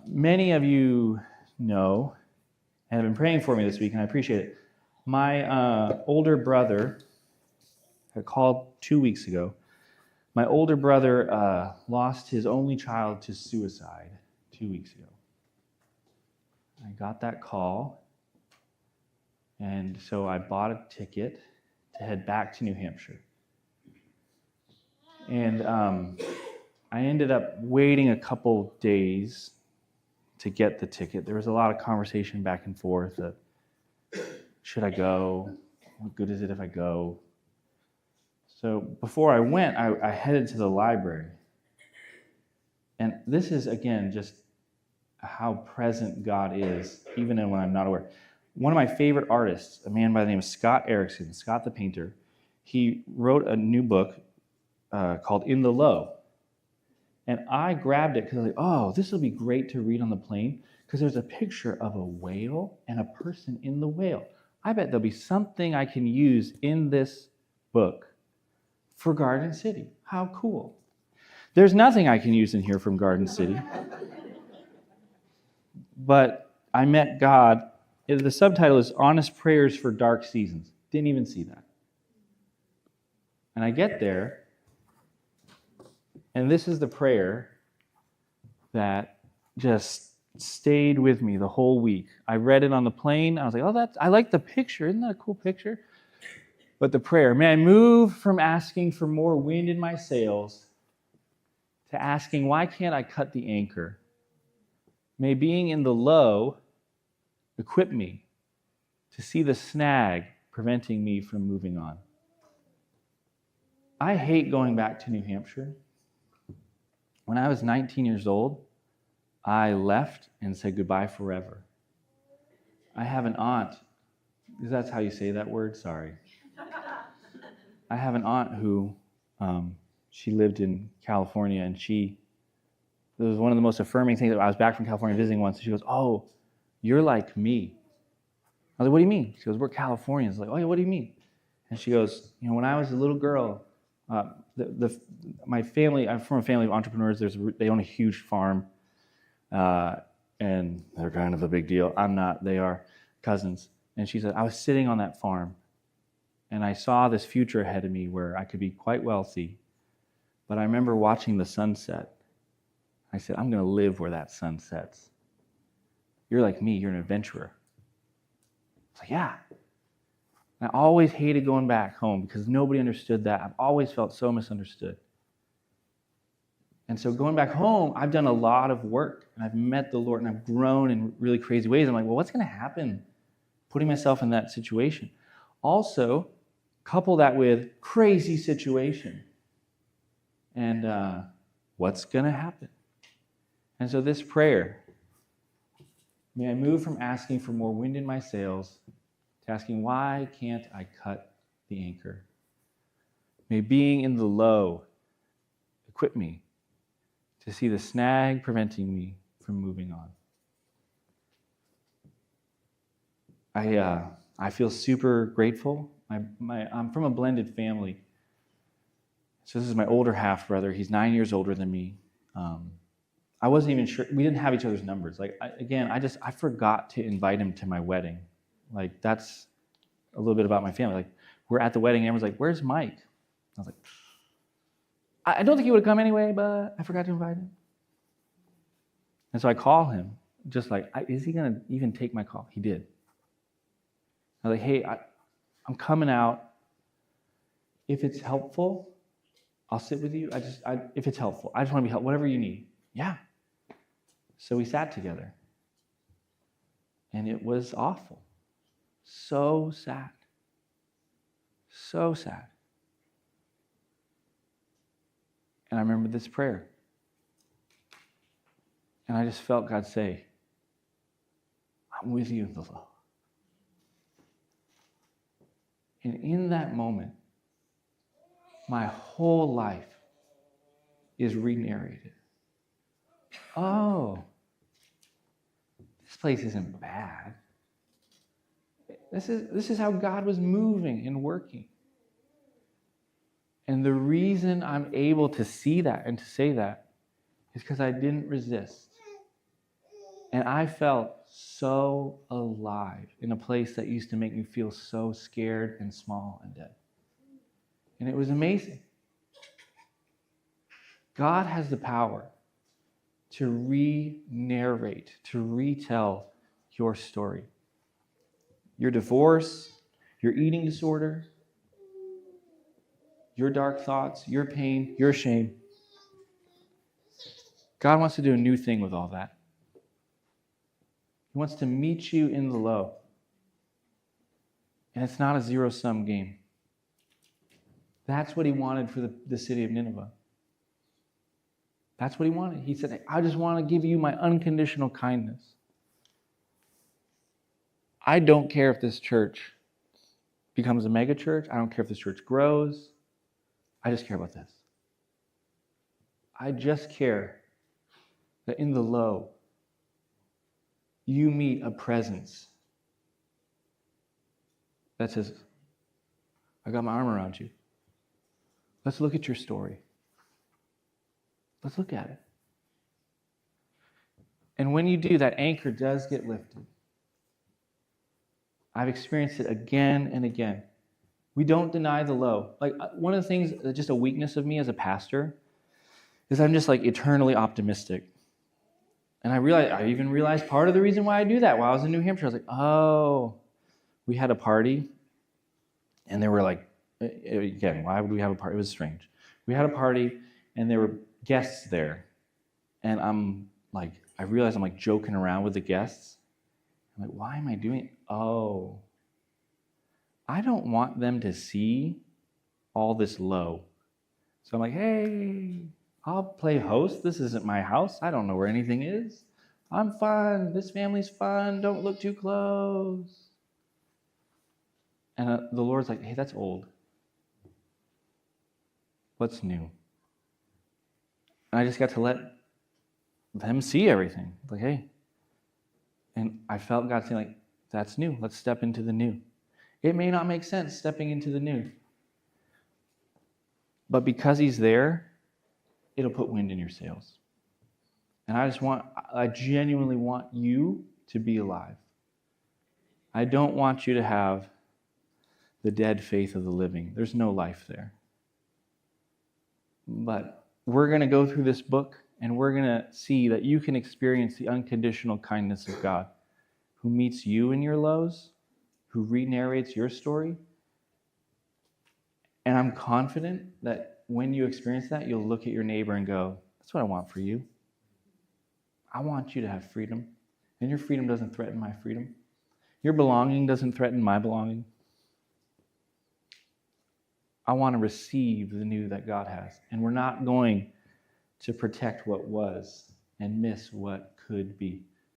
Many of you know and have been praying for me this week, and I appreciate it. My older brother, I called 2 weeks ago. My older brother lost his only child to suicide 2 weeks ago. I got that call, and so I bought a ticket to head back to New Hampshire. And I ended up waiting a couple days to get the ticket. There was a lot of conversation back and forth. Should I go? What good is it if I go? So before I went, I headed to the library. And this is, again, just how present God is, even when I'm not aware. One of my favorite artists, a man by the name of Scott Erickson, Scott the painter, he wrote a new book called In the Low. And I grabbed it because I was like, oh, this will be great to read on the plane because there's a picture of a whale and a person in the whale. I bet there'll be something I can use in this book for Garden City. How cool. There's nothing I can use in here from Garden City. But I met God. The subtitle is Honest Prayers for Dark Seasons. Didn't even see that. And I get there, and this is the prayer that just stayed with me the whole week. I read it on the plane. I was like, oh, I like the picture. Isn't that a cool picture? But the prayer, may I move from asking for more wind in my sails to asking, why can't I cut the anchor? May being in the low equip me to see the snag preventing me from moving on. I hate going back to New Hampshire. When I was 19 years old, I left and said goodbye forever. I have an aunt, because that's how you say that word, sorry. I have an aunt who, she lived in California, and it was one of the most affirming things. I was back from California visiting once, and she goes, oh, you're like me. I was like, what do you mean? She goes, we're Californians. I was like, oh yeah, what do you mean? And she goes, when I was a little girl, my family, I'm from a family of entrepreneurs. They own a huge farm, and they're kind of a big deal. I'm not. They are cousins. And she said, I was sitting on that farm, and I saw this future ahead of me where I could be quite wealthy. But I remember watching the sunset. I said, I'm going to live where that sun sets. You're like me. You're an adventurer. I was like, yeah. I always hated going back home because nobody understood that. I've always felt so misunderstood. And so going back home, I've done a lot of work, and I've met the Lord, and I've grown in really crazy ways. I'm like, well, what's going to happen putting myself in that situation? Also, couple that with crazy situation. And what's going to happen? And so this prayer, may I move from asking for more wind in my sails to asking, why can't I cut the anchor? May being in the low equip me to see the snag preventing me from moving on. I feel super grateful. I'm from a blended family. So this is my older half brother. He's 9 years older than me. I wasn't even sure. We didn't have each other's numbers. I forgot to invite him to my wedding. That's a little bit about my family. We're at the wedding, and everyone's like, where's Mike? I was like, I don't think he would have come anyway, but I forgot to invite him. And so I call him, just is he going to even take my call? He did. I was like, hey, I'm coming out. If it's helpful, I'll sit with you. If it's helpful, I just want to be helpful. Whatever you need. Yeah. So we sat together. And it was awful. So sad. So sad. And I remember this prayer. And I just felt God say, I'm with you in the low. And in that moment, my whole life is re-narrated. Oh, this place isn't bad. This is how God was moving and working. And the reason I'm able to see that and to say that is because I didn't resist. And I felt so alive in a place that used to make me feel so scared and small and dead. And it was amazing. God has the power to re-narrate, to retell your story. Your divorce, your eating disorder, your dark thoughts, your pain, your shame. God wants to do a new thing with all that. He wants to meet you in the low. And it's not a zero-sum game. That's what he wanted for the city of Nineveh. That's what he wanted. He said, I just want to give you my unconditional kindness. I don't care if this church becomes a mega church. I don't care if this church grows. I just care about this. I just care that in the low, you meet a presence that says, I got my arm around you. Let's look at your story. Let's look at it. And when you do, that anchor does get lifted. I've experienced it again and again. We don't deny the low. Like, one of the things, just a weakness of me as a pastor, is I'm just like eternally optimistic. And I even realized part of the reason why I do that while I was in New Hampshire. I was like, oh, we had a party, and there were like, again, why would we have a party? It was strange. We had a party, and there were guests there. And I realized I'm like joking around with the guests. I'm like, why am I doing it? Oh, I don't want them to see all this low. So I'm like, hey, I'll play host. This isn't my house. I don't know where anything is. I'm fun. This family's fun. Don't look too close. And the Lord's like, hey, that's old. What's new? And I just got to let them see everything. Like, hey. And I felt God saying, like, that's new. Let's step into the new. It may not make sense stepping into the new. But because he's there, it'll put wind in your sails. And I genuinely want you to be alive. I don't want you to have the dead faith of the living. There's no life there. But we're going to go through this book, and we're going to see that you can experience the unconditional kindness of God, who meets you in your lows, who re-narrates your story. And I'm confident that when you experience that, you'll look at your neighbor and go, that's what I want for you. I want you to have freedom. And your freedom doesn't threaten my freedom. Your belonging doesn't threaten my belonging. I want to receive the new that God has. And we're not going to protect what was and miss what could be.